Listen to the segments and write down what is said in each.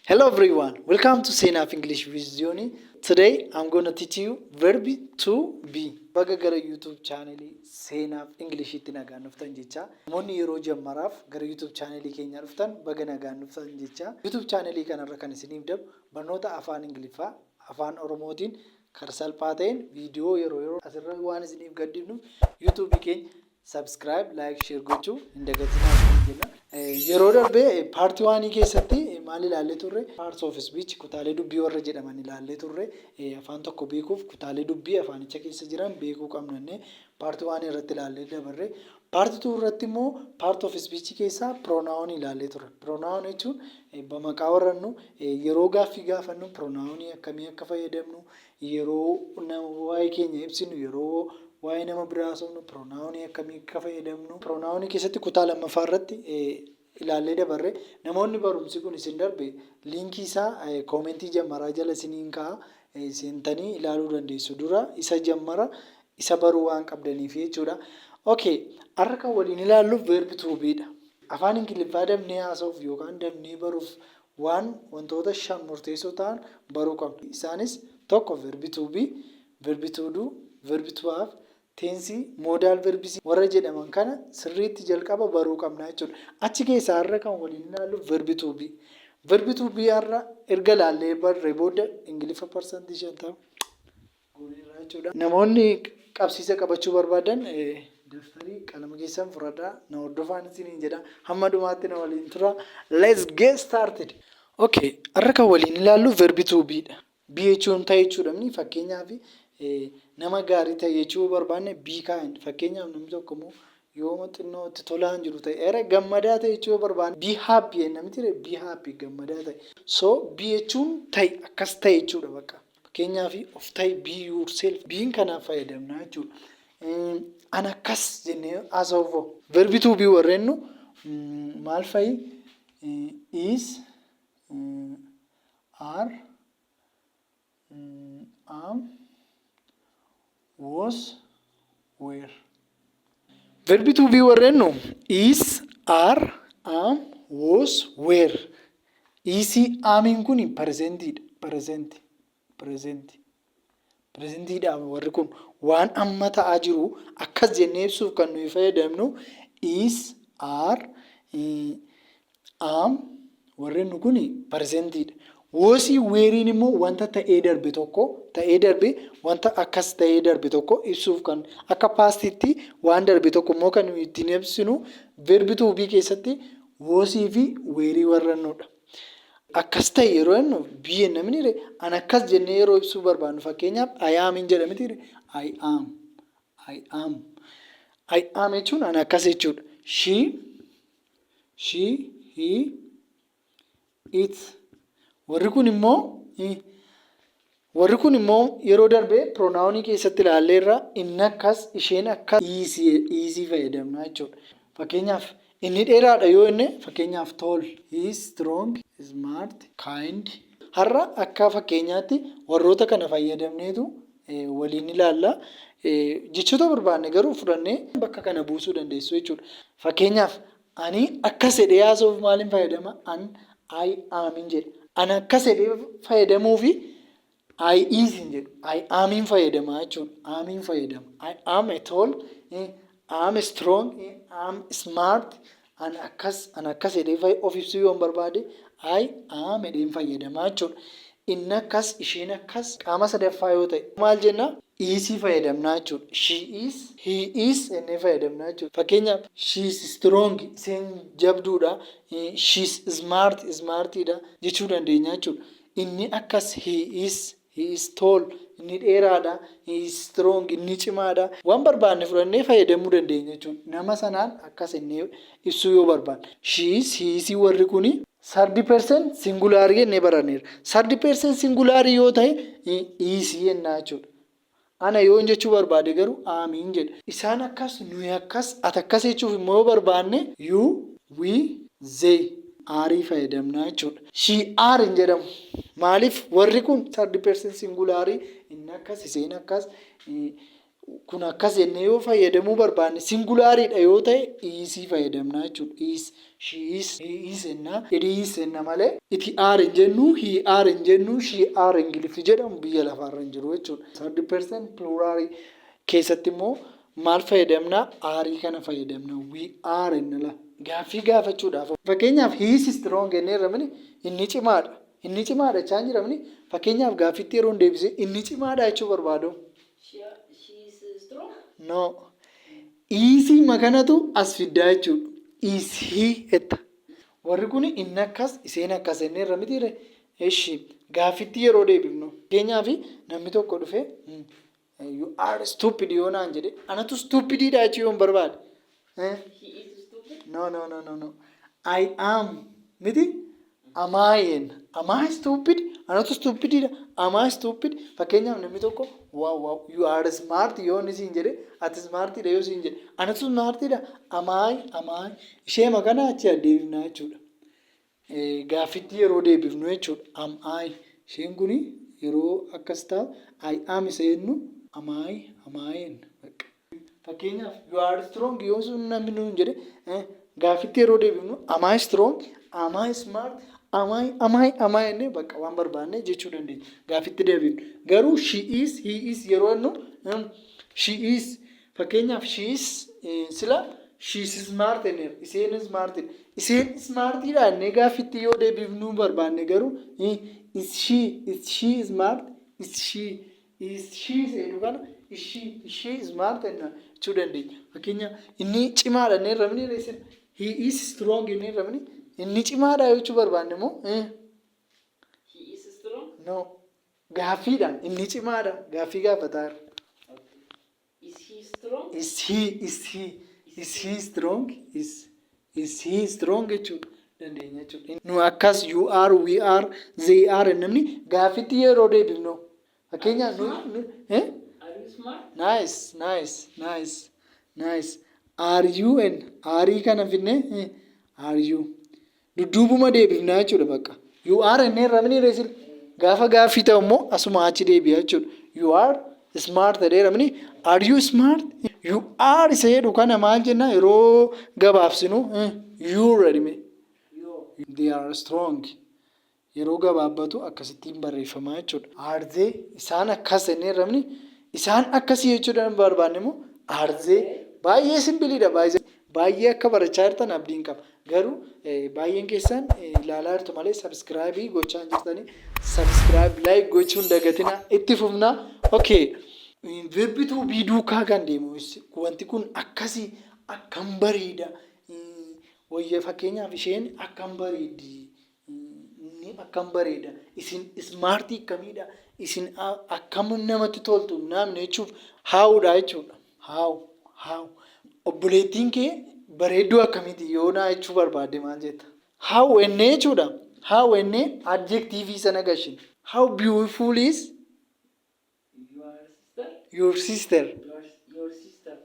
Hello everyone, welcome to Senaf English Vision. Today I'm going to teach you verb to be. Baga gara YouTube channel Senaf English itti nagaan dhuftan jecha. Namoonni yeroo jammaraaf gara YouTube channel keenya dhuftan baga nagaan dhuftan jecha. YouTube channel kanarra kan isiniif darbu barnoota afaan Ingiliffaa, afaan Oromootiin karaa salphaa ta'een viidiyoo yeroo asirra waan isiniif gaddifnu YouTube keenya subscribe, like, share gochuu hin dagatinaa jenna. Yeroo darbe paartii waanii keessatti maal ilaallee turre parts of speech kutaalee dubbii warra jedhaman ilaallee turre afaan tokko beekuuf kutaalee dubbii afaanicha keessa jiran beekuu qabnanne paartii waanii irratti ilaallee dabarre paartii tuu irratti immoo part of speech keessaa pronoun ilaallee turre. Pronoun jechuun maqaa warrannu yeroo gaaffii gaafannu pronounii akkamii akka fayyadamnu yeroo waa'ee keenya ibsinu yeroo waa'ee nama biraa haasofnu pronounii akkamii akka fayyadamnu pronounii keessatti kutaa lammaffaa irratti ilaallee dabarre. Namoonni barumsi kun isin darbe liinkii isaa koomentii jammaraa jala isiniin ka'a seentanii ilaaluu dandeessu. Dura isa jammara isa baruu waan qabdaniif jechuudha. Okay, har'a kan waliin ilaallu verb to be dha. Afaan Ingiliffaa dabnee haasa'uuf yookaan dabnee baruuf wantoota 5 murteessoo ta'an baruu qabna. Isaanis tokko verb to be, verb to do, verb to have, tense, modal verbs warra jedhaman kana sirriitti jalqaba baruu qabna jechuudha. Achi keessaa har'a kan waliin ilaallu verb to be. Verb to be har'a erga ilaallee barree booda Ingiliffa percentage 50 goonirraa jechuudha. Namoonni qabsiisa qabachuu barbaadan daftarii qalama keessan fudhadhaa na hordofaa isiniin jedha. Hamma dhumaatti na waliin tura. Let's get started. Okay, har'a kan waliin ilaallu verb to be dha. Be jechuun ta'e jechuudha. Fakkeenyaaf nama gaarii ta'e jechuu barbaanne be kind. Fakkeenyaaf namni tokko immoo yoo xinnoo itti tolaan jiru ta'e gammadaa ta'e jechuu barbaanne be happy namni tire be happy gammadaa ta'e. So be jechuun ta'e akkas ta'e jechuudha bakka. Fakkeenyaaf of ta'e be yourself being kanaaf fayyadamna jechuudha. An akkas jennee haasa'uuf verb to be warreennu maal fa'i is are am was were. Verb to be warreennu is are am was were. Isi amiin kun presentiidha warri kun waan amma ta'aa jiru akkas jennee ibsuuf kan nuyi fayyadamnu is are am warreen kun presentiidha. Woosii weeriin immoo wanta ta'ee darbe tokko wanta akkas ta'ee darbe tokko ibsuuf kan akka paastitti waan darbe tokko immoo kan ittiin ibsinu verb to be keessatti woosii fi weerii warrannoodha. Akkas ta'e yeroo jennu biyya namni an akkas jennee yeroo ibsuu barbaannu fakkeenyaaf I am hin jedhamiti I am jechuun an akkas jechuudha. She, he, it. Warri kun immoo yeroo darbe pronounii keessatti ilaalleerra inni akkas isheen akkas easy fayyadamna jechuudha. Fakkeenyaaf inni dheeraadha yoo inni fakkeenyaaf tall, he is strong, smart, kind. Har'a akka fakkeenyaatti warroota kana fayyadamneetu waliin ilaalla. Jechoota barbaanne garuu fudhannee bakka kana buusuu dandeessu jechuudha. Fakkeenyaaf ani akkas jedhee haasa'uuf maaliin fayyadama? I am hin jedha. An akkas jedhee fayyadamuu fi I is hin jedhu. I am hin fayyadama jechuudha. Amiin fayyadama. I am a tall, I am strong, I am smart. An akkas jedhee of ibsuu yoo barbaade I am jedheen fayyadama jechuudha. Inni akkas isheen akkas qaama sadaffaa yoo ta'e maal jenna? Isii fayyadamna jechuudha. She is, he is jennee fayyadamna jechuudha. Fakkeenyaaf she is strong isheen jabduudha. She is smart smartiidha jechuu dandeenya jechuudha. Inni akkas he is tall inni dheeraadha. He is strong inni cimaadha. Waan barbaanne fudhannee fayyadamuu dandeenya jechuudha. Nama sanaan akkas jennee ibsuu yoo barbaanne. She is, he is warri kuni 30% singulaarii jennee baranneerra. 30% singulaarii yoo ta'e is jennaa jechuudha. Ana yoo jechuu barbaade garuu amiin jedha. Isaan akkas nuyi akkas ati akkas jechuuf immoo yoo barbaanne you, we, they aarii fayyadamna jechuudha. She are hin jedhamu. Maaliif warri kun 30% singulaarii inni akkas isheen akkas kun akkas jennee yoo fayyadamuu barbaanne singulaariidha yoo ta'e is fayyadamna jechuudha. Is, she is, he is enna, it is enna malee iti are hin jennu, he are hin jennu, she are ingiliffii jedhamu biyya lafaarra hin jiru jechuudha. 30% pluraalii keessatti immoo maal fayyadamna? Aarii kana fayyadamna. We are enna la. Gaaffii gaafachuudhaaf. Fakkeenyaaf he is strong jennee ramani inni cimaadha. Inni cimaadha jechaa hin jiramni. Fakkeenyaaf gaaffitti yeroo deebisee inni cimaadha jechuu barbaadu. No. Easy makanatu as fiddaa jechuudha. Is he etta. Warri kun inni akkas isheen akkas jennee ramitiire. Eshi gaaffitti yeroo deebifnu. Fakkeenyaaf namni tokko dhufee you are stupid yoo naan jedhe anatu stupididha jechuu yoon barbaade. No. I am miti. Am I stupid? Anatu stupididha. Am I stupid? Fakkeenyaaf namni tokko wow you are smart yoo inni siin jedhe ati smartidha yoo siin jedhe anatu smartidha. Am I ishee makana achi deebifnaa jechuudha. Gaaffitti yeroo deebifnu jechuudha. Am I isheen kuni yeroo akkas ta'a I am isa jennu am I jenna. Fakkeenyaaf you are strong yoo sun namni nuun jedhe gaaffitti yeroo deebifnu am I strong? Am I smart? Am I jennee bakka waan barbaanne jechuu dandeenya. Gaaffitti deebifnu. Garuu she is, he is yeroo jennu she is fakkeenyaaf she is sila she is smart jenneera. Isheen smartidha. Isheen smartidha jennee gaaffitti yoo deebifnuu barbaanne garuu is she smart? Is she jedhu kana is she smart jenna jechuu dandeenya. Fakkeenyaaf inni cimaadha jennee ramni he is strong jennee ramni inni cimaadha jechuu barbaanne moo he is strong? No. Gaaffiidhaan inni cimaadha. Gaaffii gaafataa. Is he strong? Is he strong? Is he strong jechuudha dandeenya jechuudha. Nu akkas you are, we are, they are namni gaaffitti yeroo deebifnu. Fakkeenyaaf Are you smart? Nice. Are you and aarii kana finne are you dudduubuma deebifnaa jechuudha bakka. You are ennee ramni reesil gaafa gaaffii ta'u immoo asuma achi deebi'a jechuudha. You are smart jedhee ramni are you smart? You are isa jedhu kana maal jenna yeroo gabaabsinu you jedhime. They are strong. Yeroo gabaabbatu akkasittiin barreeffama jechuudha. Are they isaan akkas jennee ramni isaan akkasii jechuudha barbaanne immoo are they baay'ee simbiliidha baay'ee akka barachaa jirtan abdiin qaba. Garuu baay'een keessan ilaalaa jirtu malee subscribe gochaa jirtanii subscribe like gochuun dagatina itti fufna. Okay. Verbitu biduukaa kan deemu wanti kun akkasii akkam bareeda. Wayya fakkeenyaaf isheen akkam bareeddi. Inni akkam bareeda. Isin smartii akkamiidha. Isin akkam namatti toltu namni jechuuf haawudha jechuudha. Haaw. Obboleettiin kee bareedduu akkamiiti yoo naa jechuu barbaadde maal jetta? How ennee jechuudha. How ennee adjectivii sana gashin. How beautiful is your sister?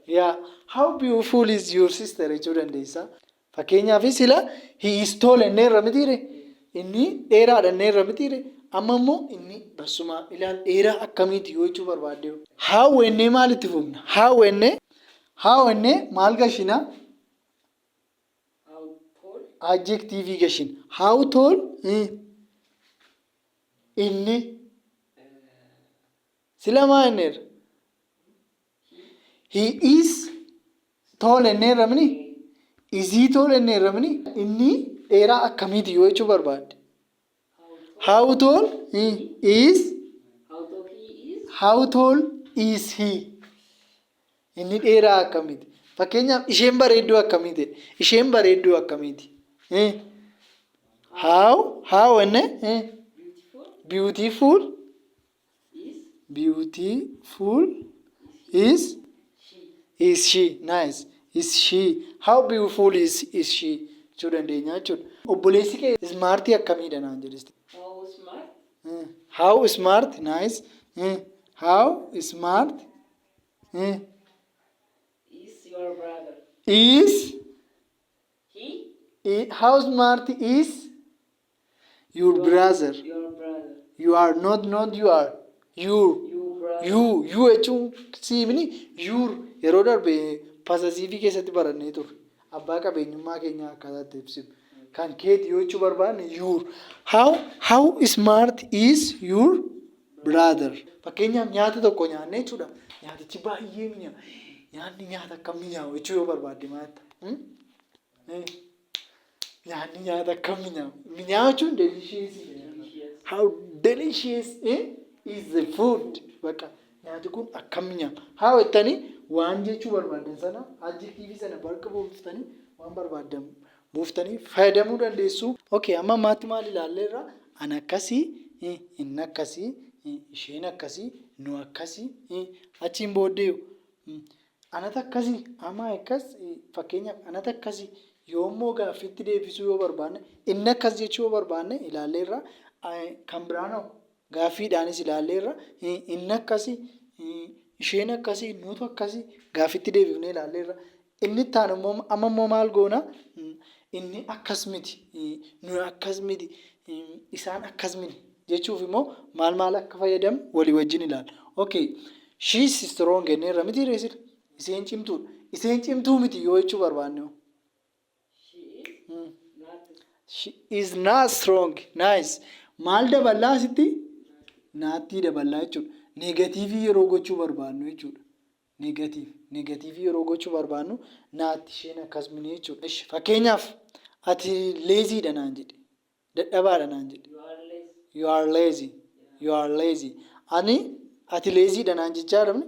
Yeah. How beautiful is your sister jechuu dandeessa. Fakkeenyaaf sila he is tall ennee irra mitiire. Inni dheeraadha ennee irra mitiire. Amma immoo inni basuma ilaal dheeraa akkamiiti yoo jechuu barbaadde. How ennee maal itti fufna? How ennee maal gashina? Adjectivii gashin. How tall? Inni sila maa enneerra? He is tall ennee ramni? Is he tall ennee ramni? Inni dheeraa akkamiiti yoo jechuu barbaadde? How tall is? How tall is he? Inni dheeraa akkamiiti? Fakkeenyaaf isheen bareedduu akkamiiti? Isheen bareedduu akkamiiti? How enne? Beautiful is she. Nice. Is she. How beautiful is she? Jechuu dandeenya jechuudha. Obboleessi kee smartii akkamiidha naan jedhiste? How smart? Nice. How smart? Is your brother? Is? He? How smart is your brother? Your brother. You are not you are. You brother. Yuu jechuun siimni yuur yeroo darbe pasasiivii keessatti barannee turre. Abbaa qabeenyummaa keenya akkaataa ibsinu. Kan keeti yoo jechuu barbaanne yuur. How smart is your brother? Fakkeenyaaf nyaata tokko nyaannee jechuudha. Nyaatichi baay'ee mi'aawa. Nyaanni nyaata akkam mi'aawu jechuu yoo barbaadde maata? Nyaanni nyaata akkam mi'aawu? Mi'aawa jechuun delicious. How delicious is the food? Bakka nyaati kun akkam mi'aawa. Haa jettanii waan jechuu barbaadan sana adjektiivii sana bakka buuftanii waan barbaadan buuftanii fayyadamuu dandeessu. Okay, amma maatti maal ilaalleerra? Ana akkasii, inni akkasii, isheen akkasii, nu akkasii, achiin booddee anata akkasii, ama akkas fakkeenyaaf anata akkasii yoommoo gaaffiitti deebisuu yoo barbaanne inni akkas jechuu yoo barbaanne ilaalleerra. Kan biraan gaaffiidhaanis ilaalleerra. Inni akkasii, isheen akkasii, nutu akkasii gaaffiitti deebifnee ilaalleerra. Inni itti aanu immoo amma immoo maal goona? Inni akkas miti, nu akkas miti, isaan akkas miti jechuuf immoo maal akka fayyadamu walii wajjin ilaala. Okay, she is strong jenneerra miti reesira. Isheen cimtuudha. Isheen cimtuu miti yoo jechuu barbaanne. She is not strong. Nice. Maal daballaa asitti? Naatti daballaa jechuudha. Negatiivii yeroo gochuu barbaannu jechuudha. Negatiivii yeroo gochuu barbaannu naatti isheen akkas miti jechuudha. Fakkeenyaaf ati leeziidha naan jedhe. Dadhabaadha naan jedhe. You are lazy. You are lazy. Ani ati leeziidha naan jechaa dhabne.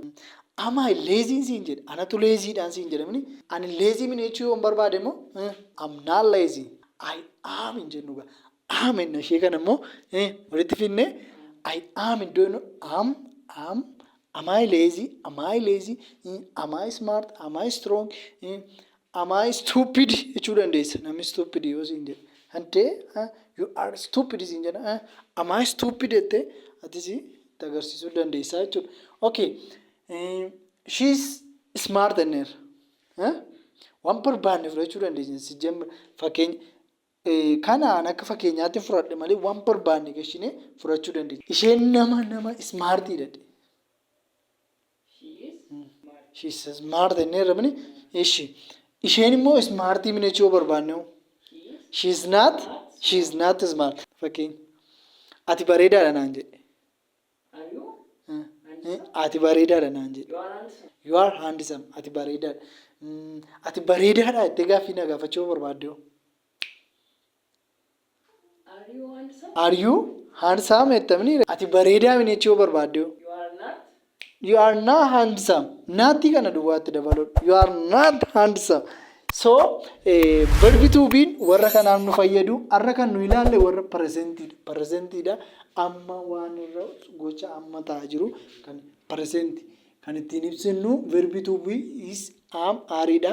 Ama leeziin siin jedhe. Anatu leeziidhaan siin jedhamni. Ani leezii miti jechuu yoo barbaade immoo I'm not lazy. I am hin jennu gaa. Am hin ishee kana immoo walitti finne I am iddoo am I lazy? Am I lazy? Am I smart? Am I strong? Am I stupid? Jechuu dandeessa. Namni stupid yoo siin jedhe. Hantee you are stupid siin jedha. Am I stupid jettee atis itti agarsiisuu dandeessaa jechuudha. Okay. She is smart jenneerra. Waan barbaanne fudhachuu dandeenya. Fakkeenya kanaan akka fakkeenyaatti fudhadhe malee waan barbaanne gashinee fudhachuu dandeenya. Isheen nama smartii jedhe. She is smart jenneerra mini isheen immoo smartii miti jechuu barbaanne. She is not smart. Fakkeenya ati bareedaadha naan jedhe. Ati bareedaadha naan jedhe. You are handsome. Ati bareedaadha. Ati bareedaadha jettee gaaffii na gaafachuu barbaadde. Are you handsome jettamni ati bareedaa miti jechuu barbaadde. You are not handsome. Naatti kana duwwaatti dabaluu. You are not handsome. So verbi to be warra kanaan nu fayyadu har'a kan nu ilaalle warra presentiidha. Amma waan irra gocha amma ta'aa jiru kan present kan ittiin ibsinu verbi to be is am aariidha.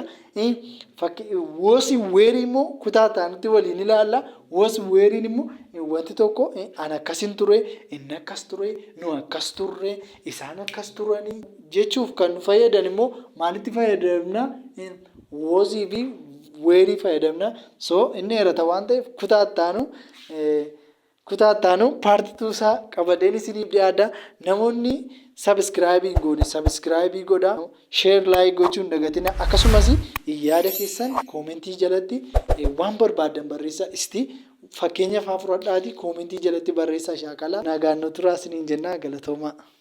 Was where immoo kutaa ta'anitti waliin ilaalla. Was where immoo wanti tokko an akkasin ture, inni akkas ture, nu akkas turre, isaan akkas turanii jechuuf kan nu fayyadan immoo maalitti fayyadamna? Was fi where fayyadamna. So inni herata waan ta'eef kutaa taanu paartii tuusaa qabadeen isiniif dhiyaadha. Namoonni subscribe godhaa, share like gochuun dagatina. Akkasumas yaada keessan koomentii jalatti waan barbaadan barreessaa. Fakkeenya fa'aa fudhadhaatii koomentii jalatti barreessaa shaakala. Nagaan nu turaa isiniin jennaa galatoomaa.